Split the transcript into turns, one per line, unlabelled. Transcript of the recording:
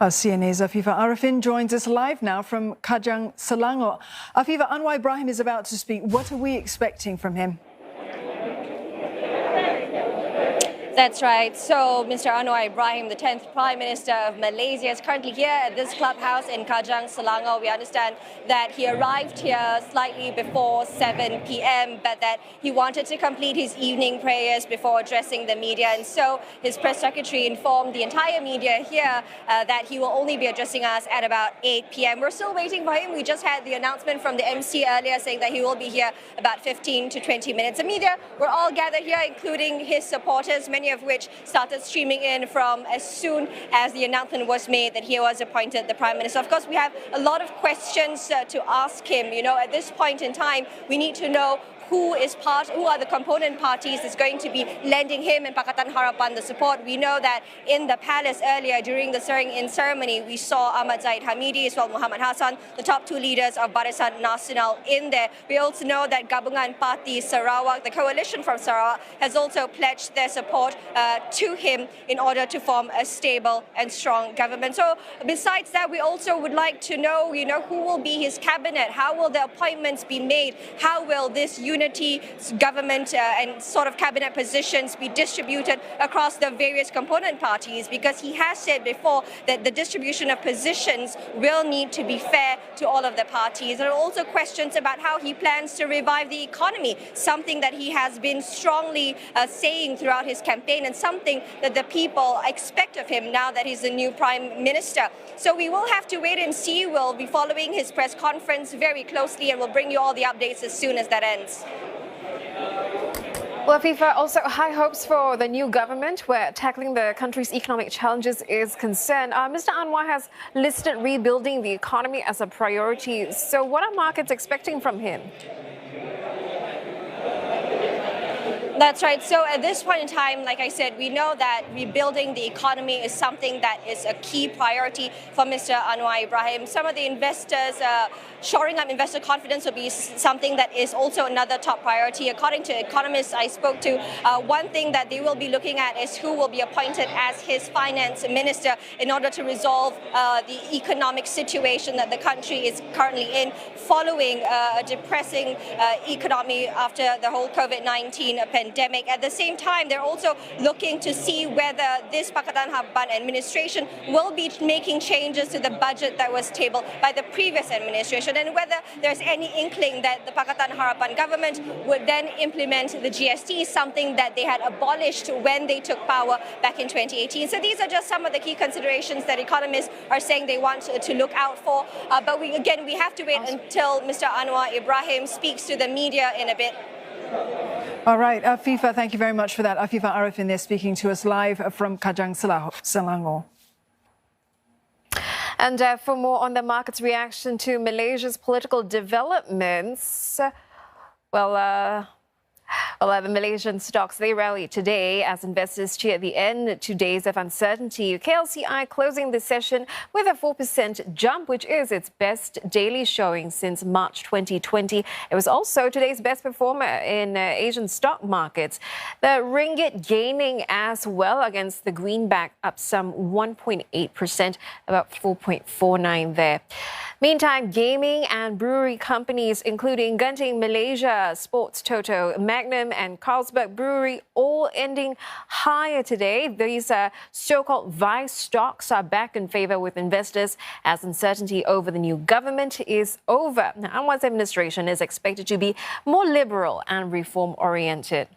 CNA's Afifah Arifin joins us live now from Kajang, Selangor. Afifah, Anwar Ibrahim is about to speak. What are we expecting from him?
That's right. So, Mr. Anwar Ibrahim, the 10th Prime Minister of Malaysia, is currently here at this clubhouse in Kajang, Selangor. We understand that he arrived here slightly before 7 p.m., but that he wanted to complete his evening prayers before addressing the media. And so his press secretary informed the entire media here that he will only be addressing us at about 8 p.m. We're still waiting for him. We just had the announcement from the MC earlier saying that he will be here about 15 to 20 minutes. The media were all gathered here, including his supporters, many of which started streaming in from as soon as the announcement was made that he was appointed the Prime Minister. Of course, we have a lot of questions to ask him. You know, at this point in time, we need to know who are the component parties that's going to be lending him and Pakatan Harapan the support. We know that in the palace earlier during the swearing-in ceremony, we saw Ahmad Zahid Hamidi as well Muhammad Hassan, the top two leaders of Barisan Nasional in there. We also know that Gabungan Party Sarawak, the coalition from Sarawak, has also pledged their support to him in order to form a stable and strong government. So besides that, we also would like to know, who will be his cabinet? How will the appointments be made? How will this unity government and sort of cabinet positions be distributed across the various component parties? Because he has said before that the distribution of positions will need to be fair to all of the parties. There are also questions about how he plans to revive the economy, something that he has been strongly saying throughout his campaign and something that the people expect of him now that he's the new Prime Minister. So we will have to wait and see. We'll be following his press conference very closely and we'll bring you all the updates as soon as that ends.
Well, Afifah, also high hopes for the new government where tackling the country's economic challenges is concerned. Mr. Anwar has listed rebuilding the economy as a priority. So what are markets expecting from him?
That's right. So at this point in time, like I said, we know that rebuilding the economy is something that is a key priority for Mr. Anwar Ibrahim. Some of the investors, shoring up investor confidence will be something that is also another top priority. According to economists I spoke to, one thing that they will be looking at is who will be appointed as his finance minister in order to resolve the economic situation that the country is currently in following a depressing economy after the whole COVID-19 pandemic. At the same time, they're also looking to see whether this Pakatan Harapan administration will be making changes to the budget that was tabled by the previous administration and whether there's any inkling that the Pakatan Harapan government would then implement the GST, something that they had abolished when they took power back in 2018. So these are just some of the key considerations that economists are saying they want to look out for. But we have to wait until Mr. Anwar Ibrahim speaks to the media in a bit.
All right, Afifah, thank you very much for that. Afifah Arifin there speaking to us live from Kajang, Selangor.
And for more on the market's reaction to Malaysia's political developments, the Malaysian stocks, they rallied today as investors cheer at the end 2 days of uncertainty. KLCI closing the session with a 4% jump, which is its best daily showing since March 2020. It was also today's best performer in Asian stock markets. The ringgit gaining as well against the greenback, up some 1.8%, about 4.49 there. Meantime, gaming and brewery companies, including Genting Malaysia, Sports Toto, Magnum and Carlsberg Brewery, all ending higher today. These so-called vice stocks are back in favor with investors as uncertainty over the new government is over. Now, Anwar's administration is expected to be more liberal and reform-oriented.